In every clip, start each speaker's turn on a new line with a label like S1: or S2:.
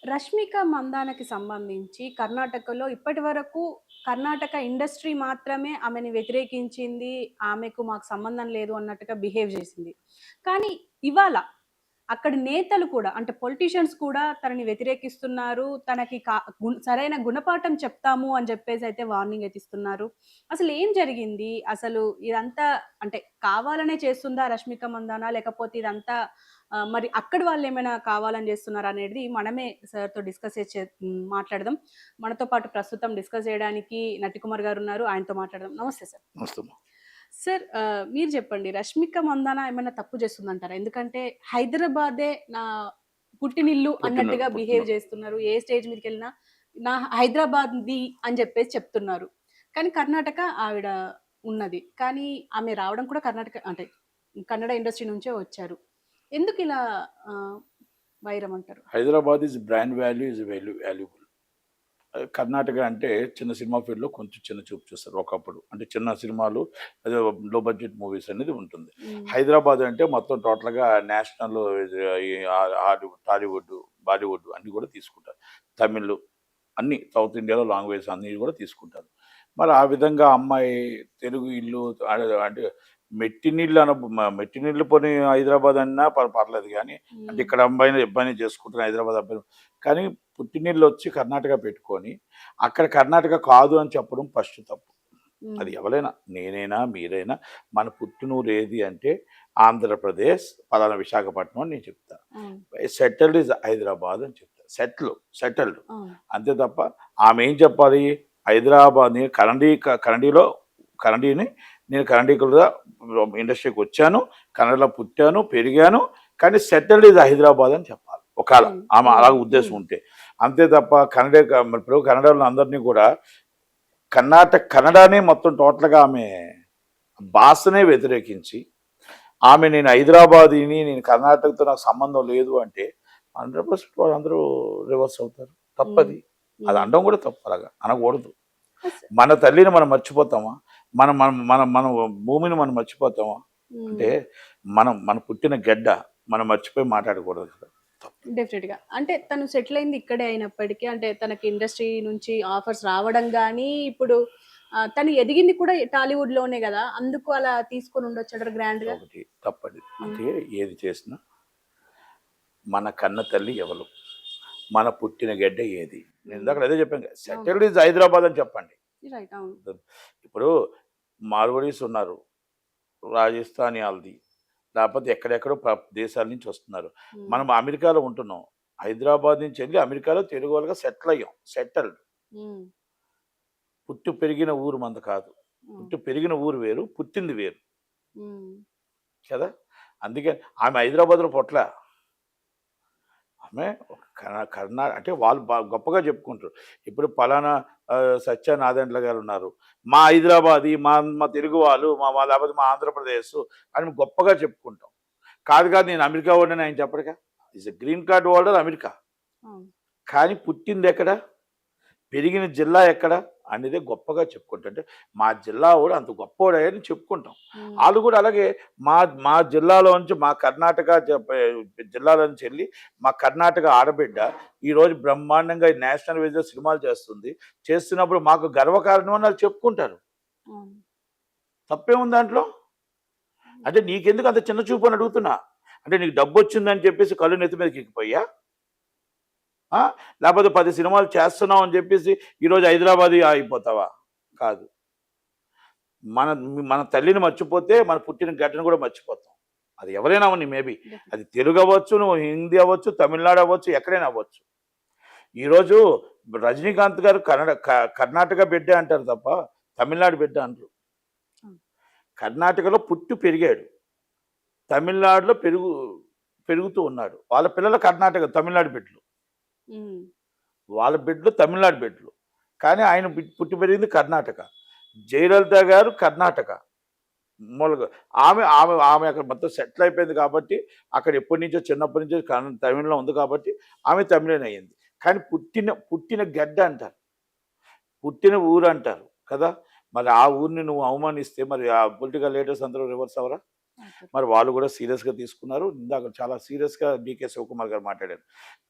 S1: రష్మిక మందానకి సంబంధించి కర్ణాటకలో ఇప్పటివరకు కర్ణాటక ఇండస్ట్రీ మాత్రమే ఆమెని వ్యతిరేకించింది. ఆమెకు మాకు సంబంధం లేదు అన్నట్టుగా బిహేవ్ చేసింది. కానీ ఇవాళ అక్కడి నేతలు కూడా అంటే పొలిటీషియన్స్ కూడా తనని వ్యతిరేకిస్తున్నారు. తనకి సరైన గుణపాఠం చెప్తాము అని చెప్పేసయితే వార్నింగ్ అయితే ఇస్తున్నారు. అసలేం జరిగింది? అసలు ఇదంతా అంటే కావాలనే చేస్తుందా రష్మిక మందాన? లేకపోతే ఇదంతా మరి అక్కడి వాళ్ళేమైనా కావాలని జేస్తున్నారా అనేది మనమే సార్‌తో మాట్లాడదాం. మనతో పాటు ప్రస్తుతం డిస్కస్ జేయడానికి నట్టికుమార్ గారున్నారు. ఆయనతో మాట్లాడదాం. నమస్తే సార్.
S2: వస్తాము.
S1: సార్ మీరు జెప్పండి. రష్మిక మందాన ఏమైనా తప్పు చేస్తుందంటారా? ఎందుకంటే హైదరాబాదే నా పుట్టినిల్లు అన్నట్టుగా బిహేవ్ జేస్తున్నారు. ఏ స్టేజ్ మీదకెళ్ళినా నా హైదరాబాద్‌ది అని జెప్పేసి చెప్తున్నారు. కానీ కర్ణాటక ఆవిడ ఉన్నది. కానీ ఆమె రావడం కూడా కర్ణాటక అంటే కన్నడ ఇండస్ట్రీ నుంచే వచ్చారు. ఎందుకిలా వైరం అంటారు?
S2: Hyderabad is brand value is valuable. Karnataka అంటే చిన్న సినిమా ఫీల్డ్‌లో కొంచెం చిన్న చూపు చూస్తారు ఒకప్పుడు. అంటే చిన్న సినిమాలు అదే లో బడ్జెట్ మూవీస్ అనేది ఉంటుంది. హైదరాబాద్ అంటే మొత్తం టోటల్‌గా నేషనల్ ఈ టాలీవుడ్, బాలీవుడ్ అన్నీ కూడా తీసుకుంటారు. తమిళ్ అన్నీ సౌత్ ఇండియాలో లాంగ్వేజ్ అన్నీ కూడా తీసుకుంటారు. మరి ఆ విధంగా అమ్మాయి తెలుగు ఇల్లు అంటే మెట్టినిల్లు పోనీ హైదరాబాద్ అన్నా పర్లేదు కానీ, అంటే ఇక్కడ అబ్బాయిని చేసుకుంటున్న హైదరాబాద్ అబ్బాయిని, కానీ పుట్టినిల్లు వచ్చి కర్ణాటక పెట్టుకొని అక్కడ కర్ణాటక కాదు అని చెప్పడం ఫస్ట్ తప్పు. అది ఎవరైనా నేనైనా మీరైనా మన పుట్టినూరు ఏది అంటే ఆంధ్రప్రదేశ్ పలానా విశాఖపట్నం అని నేను చెప్తాను. సెటిల్డ్ ఇస్ హైదరాబాద్ అని చెప్తాను. సెటిల్డ్ అంతే తప్ప ఆమె ఏం చెప్పాలి? హైదరాబాద్ని కరండీని నేను కరండీకులుగా ఇండస్ట్రీకి వచ్చాను, కన్నడలో పుట్టాను పెరిగాను, కానీ సెటిల్డ్ ఇస్ హైదరాబాద్ అని చెప్పాలి ఒకవేళ ఆమె అలాగ ఉద్దేశం ఉంటే. అంతే తప్ప ఇప్పుడు కన్నడలో అందరినీ కూడా కన్నడనే మొత్తం టోటల్గా ఆమె భాషనే వ్యతిరేకించి ఆమె నేను హైదరాబాదీని, నేను కర్ణాటకతో నాకు సంబంధం లేదు అంటే 100% వాళ్ళందరూ రివర్స్ అవుతారు. తప్పది. అది అనడం కూడా తప్పు. అలాగా అనకూడదు. మన తల్లిని మనం మర్చిపోతామా? మనం మన మన మన భూమిని మనం మర్చిపోతామా? అంటే మన పుట్టిన గడ్డ మనం మర్చిపోయి మాట్లాడకూడదు కదా.
S1: డెఫినెట్‌గా. అంటే తను సెటిల్ అయింది ఇక్కడే అయినప్పటికీ అంటే తనకి ఇండస్ట్రీ నుంచి ఆఫర్స్ రావడం గానీ, ఇప్పుడు తను ఎదిగింది కూడా టాలీవుడ్‌లోనే గదా! అందుకు అలా తీసుకొని ఉండొచ్చంటారా గ్రాండ్‌గా?
S2: ఒకటి తప్పది. అంటే ఏది చేసినా మన కన్న తల్లి ఎవరు? మన పుట్టిన గడ్డ ఏది? నేను ఇందాక అదే చెప్పాను కదా, సెటిల్డ్ ఇస్ హైదరాబాద్ అని చెప్పండి.
S1: రైట్. అవును.
S2: ఇప్పుడు మార్వడీస్ ఉన్నారు, రాజస్థానీ వాళ్ళది, లేకపోతే ఎక్కడెక్కడో దేశాల నుంచి వస్తున్నారు. మనం అమెరికాలో ఉంటున్నాం. హైదరాబాద్ నుంచి వెళ్ళి అమెరికాలో తెలుగు వాళ్ళగా సెటిల్ అయ్యాం. సెటిల్డ్. పుట్టి పెరిగిన ఊరు మంద కాదు. పుట్టి పెరిగిన ఊరు వేరు, పుట్టింది వేరు కదా. అందుకే ఆమె హైదరాబాద్లో పొట్ల ఆమె అంటే వాళ్ళు గొప్పగా చెప్పుకుంటారు. ఇప్పుడు పలానా సత్యనారాయణల గారు ఉన్నారు, మా హైదరాబాదీ, మా మా తెలుగు వాళ్ళు, లేకపోతే మా ఆంధ్రప్రదేశ్ అని గొప్పగా చెప్పుకుంటాం. కాదు నేను అమెరికా వాడిని ఆయన చెప్పడుగా. Is a green card holder America. కానీ పుట్టింది ఎక్కడ, పెరిగిన జిల్లా ఎక్కడ అనేది గొప్పగా చెప్పుకుంటుంటే మా జిల్లా కూడా అంత గొప్పవాడని చెప్పుకుంటాం. వాళ్ళు కూడా అలాగే మా జిల్లాలో నుంచి, మా కర్ణాటక జిల్లాలో నుంచి వెళ్ళి మా కర్ణాటక ఆడబిడ్డ ఈరోజు బ్రహ్మాండంగా నేషనల్ వైజ్గా సినిమాలు చేస్తున్నప్పుడు మాకు గర్వకారణం అని వాళ్ళు చెప్పుకుంటారు. తప్పేముంది దాంట్లో? అంటే నీకెందుకు అంత చిన్న చూపు అని అడుగుతున్నా. అంటే నీకు డబ్బు వచ్చిందని చెప్పేసి కళ్ళు నెత్తి మీదకి ఎక్కిపోయా? లేకపోతే 10 సినిమాలు చేస్తున్నాం అని చెప్పేసి ఈరోజు హైదరాబాద్ అయిపోతావా? కాదు. మన మన తల్లిని మర్చిపోతే మన పుట్టిన గడ్డను కూడా మర్చిపోతాం. అది ఎవరైనా అవని, మేబీ అది తెలుగు అవ్వచ్చు, నువ్వు హిందీ అవ్వచ్చు, తమిళనాడు అవ్వచ్చు, ఎక్కడైనా అవ్వచ్చు. ఈరోజు రజనీకాంత్ గారు కర్ణాటక బిడ్డ అంటారు తప్ప తమిళనాడు బిడ్డ అంటారు. కర్ణాటకలో పుట్టి పెరిగాడు, తమిళనాడులో పెరుగుతూ ఉన్నాడు. వాళ్ళ పిల్లలు తమిళనాడు బిడ్డలు, వాళ్ళ బిడ్డలు తమిళనాడు బిడ్డలు. కానీ ఆయన పుట్టి పెరిగింది కర్ణాటక. జయలలిత గారు కర్ణాటక మూలగా. ఆమె ఆమె ఆమె అక్కడ మొత్తం సెటిల్ అయిపోయింది కాబట్టి, అక్కడ ఎప్పటి నుంచో చిన్నప్పటి నుంచో తమిళంలో ఉంది కాబట్టి ఆమె తమిళన్ అయ్యింది. కానీ పుట్టిన గడ్డ అంటారు, పుట్టిన ఊరు అంటారు కదా. మరి ఆ ఊరిని నువ్వు అవమానిస్తే మరి ఆ పొలిటికల్ లీడర్స్ అందరూ రివర్స్ అవరా? మరి వాళ్ళు కూడా సీరియస్గా తీసుకున్నారు. ఇందాక చాలా సీరియస్గా డీకే శివకుమార్ గారు మాట్లాడారు.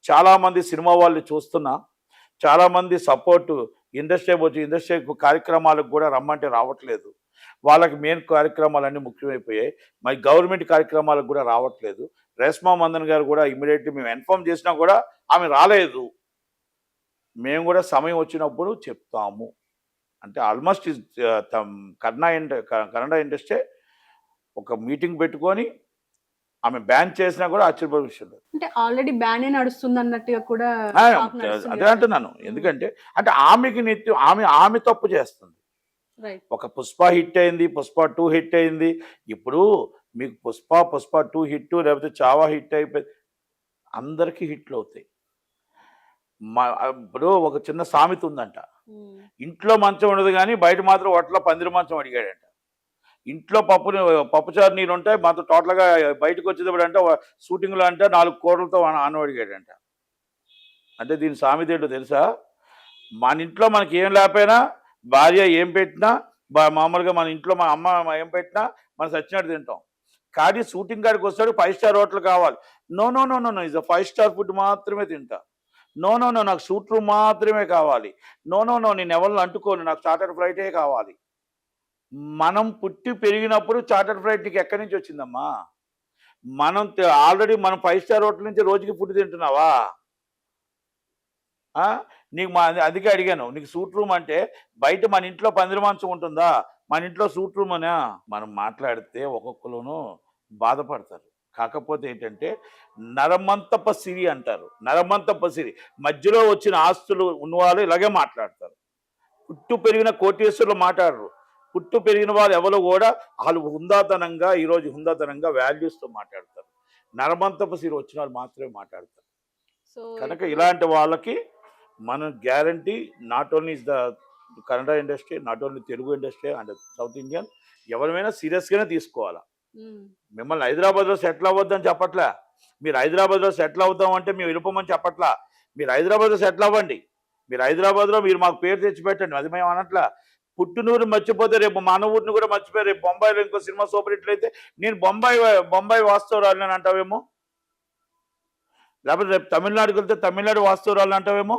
S2: చాలామంది సినిమా వాళ్ళు చూస్తున్నా, చాలామంది సపోర్టు ఇండస్ట్రీ కార్యక్రమాలకు కూడా రమ్మంటే రావట్లేదు. వాళ్ళకి మెయిన్ కార్యక్రమాలన్నీ ముఖ్యమైపోయాయి. మరి గవర్నమెంట్ కార్యక్రమాలకు కూడా రావట్లేదు. రేష్మా మందన్ గారు కూడా ఇమ్మీడియట్లీ మేము ఇన్ఫార్మ్ చేసినా కూడా ఆమె రాలేదు. మేము కూడా సమయం వచ్చినప్పుడు చెప్తాము అంటే ఆల్మోస్ట్ కన్నడ ఇండస్ట్రీ ఒక మీటింగ్ పెట్టుకొని ఆమె బ్యాన్ చేసినా కూడా ఆశ్చర్యపోయే విషయం లేదు.
S1: అంటే ఆల్రెడీ బ్యానే నడుస్తుంది అన్నట్టుగా కూడా talk నడుస్తుంది
S2: అదే
S1: కదా.
S2: అంటున్నాను. ఎందుకంటే అంటే ఆమెకి నిత్యం ఆమె తప్పు చేస్తుంది.
S1: రైట్.
S2: ఒక పుష్ప హిట్ అయింది, పుష్ప 2 హిట్ అయింది. ఇప్పుడు మీకు పుష్ప 2 హిట్ లేకపోతే చావా హిట్ అయిపోయి అందరికీ హిట్లు అవుతాయి. ఇప్పుడు ఒక చిన్న సామెత ఉందంట. ఇంట్లో మంచం ఉండదు కానీ బయట మాత్రం ఒట్ల పందిరి మంచం అడిగాడంట. ఇంట్లో పప్పుచారు నీళ్ళు ఉంటాయి, మాత్రం టోటల్గా బయటకు వచ్చేటప్పుడు అంటే షూటింగ్లో అంటే 4 కోట్లతో అన్నం అడిగాడంట. అంటే దీని సామెత ఏంటో తెలుసా? మన ఇంట్లో మనకి ఏం లేకపోయినా భార్య ఏం పెట్టినా మామూలుగా మన ఇంట్లో మా అమ్మ ఏం పెట్టినా మనం సచ్చినట్టు తింటాం. కానీ షూటింగ్ కాడికి వస్తాడు 5 స్టార్ హోటల్ కావాలి. No no no no no is 5 star food మాత్రమే తింటా. నో నో నో నాకు సూట్ రూమ్ మాత్రమే కావాలి. నో నో నో నేను ఎవరిని అంటుకోను, నాకు చార్టర్డ్ ఫ్లైటే కావాలి. మనం పుట్టి పెరిగినప్పుడు చార్టర్డ్ ఫ్లైట్ నీకు ఎక్కడి నుంచి వచ్చిందమ్మా? ఆల్రెడీ మనం 5 స్టార్ హోటల్ నుంచి రోజుకి ఫుడ్ తింటున్నావా? నీకు అందుకే అడిగాను, నీకు సూట్ రూమ్ అంటే బయట మన ఇంట్లో పందిరి మంచం ఉంటుందా, మన ఇంట్లో సూట్ రూమ్ అనా? మనం మాట్లాడితే ఒక్కొక్కరును బాధపడతారు. కాకపోతే ఏంటంటే నరమంతప సిరి అంటారు. నరమంతప సిరి మధ్యలో వచ్చిన ఆస్తులు ఉన్నవాళ్ళు ఇలాగే మాట్లాడతారు. పుట్టు పెరిగిన కోటీశ్వరులు మాట్లాడరు. పుట్టు పెరిగిన వాళ్ళు ఎవరు కూడా వాళ్ళు హుందాతనంగా ఈరోజు హుందాతనంగా వాల్యూస్తో మాట్లాడతారు. నరమంతప సిరి వచ్చిన వాళ్ళు మాత్రమే మాట్లాడతారు. కనుక ఇలాంటి వాళ్ళకి మనం guarantee not only is the Kannada industry, not only Telugu industry and south Indian ఎవరైనా సీరియస్గానే తీసుకోవాలా. మిమ్మల్ని హైదరాబాద్లో సెటిల్ అవ్వద్దని చెప్పట్లా. మీరు హైదరాబాద్లో సెటిల్ అవుతాం అంటే మేము వెళ్ళిపోమని చెప్పట్లా. మీరు హైదరాబాద్లో సెటిల్ అవ్వండి. మీరు హైదరాబాద్లో మీరు మాకు పేరు తెచ్చిపెట్టండి, అది మేము అనట్లా. పుట్టినూరు మర్చిపోతే రేపు మన ఊరిని కూడా మర్చిపోయి రేపు బొంబాయిలో ఇంకో సినిమా సూపర్ హిట్లు అయితే నేను బొంబాయి వాస్తవరాలని అని అంటావేమో, లేకపోతే రేపు తమిళనాడుకి వెళ్తే తమిళనాడు వాస్తవరాలు అంటావేమో,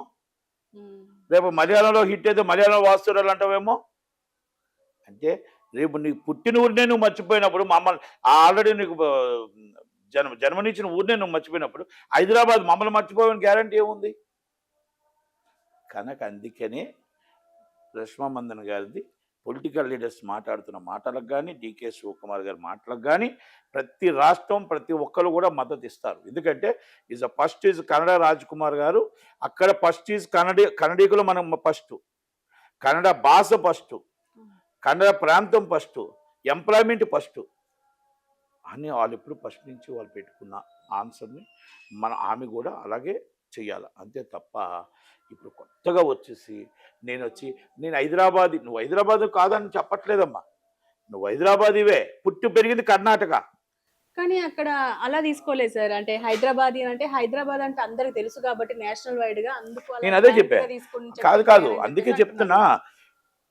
S2: రేపు మలయాళంలో హిట్ అయితే మలయాళం వాస్తవరాలు అంటావేమో. అంటే రేపు నీకు పుట్టిన ఊరినే నువ్వు మర్చిపోయినప్పుడు మమ్మల్ని ఆల్రెడీ నీకు జన్మనిచ్చిన ఊరినే నువ్వు మర్చిపోయినప్పుడు హైదరాబాద్ మమ్మల్ని మర్చిపోవని గ్యారంటీ ఏముంది? కనుక అందుకనే రేష్మా మందన్ గారిది పొలిటికల్ లీడర్స్ మాట్లాడుతున్న మాటలకు కానీ డీకే శివకుమార్ గారి మాటలకు కానీ ప్రతి రాష్ట్రం ప్రతి ఒక్కరు కూడా మద్దతు ఇస్తారు. ఎందుకంటే ఫస్ట్ ఈజ్ కన్నడ రాజ్ కుమార్ గారు, అక్కడ ఫస్ట్ ఈజ్ కన్నడీకులు మనం ఫస్ట్, కన్నడ భాష ఫస్ట్, కన్నడ ప్రాంతం ఫస్ట్, ఎంప్లాయ్మెంట్ ఫస్ట్ అని వాళ్ళు ఎప్పుడు ఫస్ట్ నుంచి వాళ్ళు పెట్టుకున్న ఆన్సర్ని ఆమె కూడా అలాగే చెయ్యాలి. అంతే తప్ప ఇప్పుడు కొత్తగా వచ్చేసి నేను హైదరాబాద్, నువ్వు హైదరాబాద్ కాదని చెప్పట్లేదమ్మా, నువ్వు హైదరాబాదీవే, పుట్టి పెరిగింది కర్ణాటక.
S1: కానీ అక్కడ అలా తీసుకోలేదు సార్. అంటే హైదరాబాద్ అంటే హైదరాబాద్ అంటే అందరికి తెలుసు కాబట్టి నేషనల్ వైడ్ గా అందుకు
S2: నేను అదే చెప్పా. కాదు అందుకే చెప్తున్నా,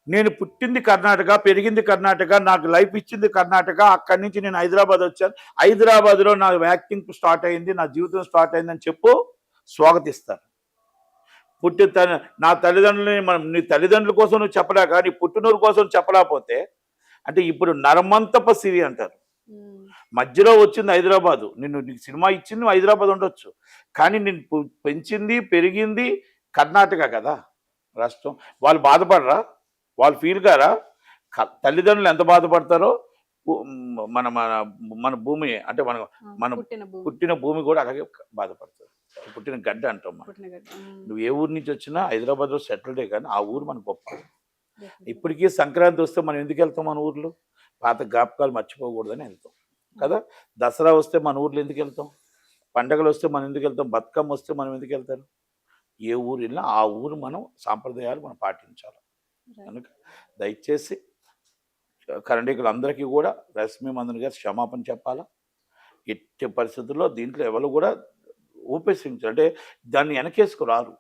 S2: నేను పుట్టింది కర్ణాటక, పెరిగింది కర్ణాటక, నాకు లైఫ్ ఇచ్చింది కర్ణాటక. అక్కడి నుంచి నేను హైదరాబాద్ వచ్చాను, హైదరాబాద్లో నా యాక్టింగ్ స్టార్ట్ అయింది, నా జీవితం స్టార్ట్ అయిందని చెప్పు, స్వాగతిస్తారు. నా తల్లిదండ్రులని నీ తల్లిదండ్రుల కోసం నువ్వు చెప్పలే, కానీ పుట్టినూరు కోసం చెప్పలేకపోతే అంటే ఇప్పుడు నరమంతప సిరి అంటారు. మధ్యలో వచ్చింది హైదరాబాదు, నీకు సినిమా ఇచ్చింది నువ్వు హైదరాబాద్ ఉండొచ్చు, కానీ నేను పెంచింది పెరిగింది కర్ణాటక కదా రాష్ట్రం. వాళ్ళు బాధపడరా? వాళ్ళు ఫీల్ కారా? తల్లిదండ్రులు ఎంత బాధపడతారో మన మన మన భూమి అంటే మన పుట్టిన భూమి కూడా అలాగే బాధపడతారు. పుట్టిన గడ్డ అంటాం మనం. నువ్వు ఏ ఊరు నుంచి వచ్చినా హైదరాబాద్లో సెటిల్డే, కానీ ఆ ఊరు మన గొప్ప. ఇప్పటికీ సంక్రాంతి వస్తే మనం ఎందుకు వెళ్తాం? మన ఊర్లో పాత జ్ఞాపకాలు మర్చిపోకూడదని వెళ్తాం కదా. దసరా వస్తే మన ఊర్లో ఎందుకు వెళ్తాం? పండగలు వస్తే మనం ఎందుకు వెళ్తాం? బతుకమ్మ వస్తే మనం ఎందుకు వెళ్తారు? ఏ ఊరు వెళ్ళినా ఆ ఊరు మనం సాంప్రదాయాలు మనం పాటించాలి. కనుక దయచేసి కన్నడీకులందరికీ కూడా రేష్మా మందన్ గారు క్షమాపణ చెప్పాలా. ఎట్టి పరిస్థితుల్లో దీంట్లో ఎవరు కూడా ఊపేసించారు అంటే దాన్ని వెనకేసుకురారు,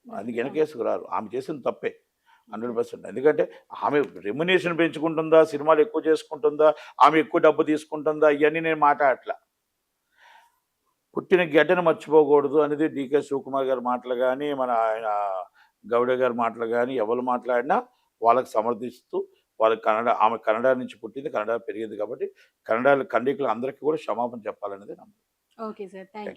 S2: అది వెనకేసుకురారు. ఆమె చేసిన తప్పే. 100%. ఎందుకంటే ఆమె రెమ్యునేషన్ పెంచుకుంటుందా, సినిమాలు ఎక్కువ చేసుకుంటుందా, ఆమె ఎక్కువ డబ్బు తీసుకుంటుందా, ఇవన్నీ నేను మాట్లాడట్లా. పుట్టిన గడ్డను మర్చిపోకూడదు అనేది డీకే శివకుమార్ గారి మాటలు గానీ, మన ఆయన గౌడ గారి మాటలు గానీ, ఎవరు మాట్లాడినా వాళ్ళకి సమర్థిస్తూ, వాళ్ళకి ఆమె కన్నడ నుంచి పుట్టింది, కన్నడ పెరిగింది కాబట్టి కన్నడికులు అందరికీ కూడా క్షమాపణ చెప్పాలనేది నా
S1: ఓకే సార్. Thank you.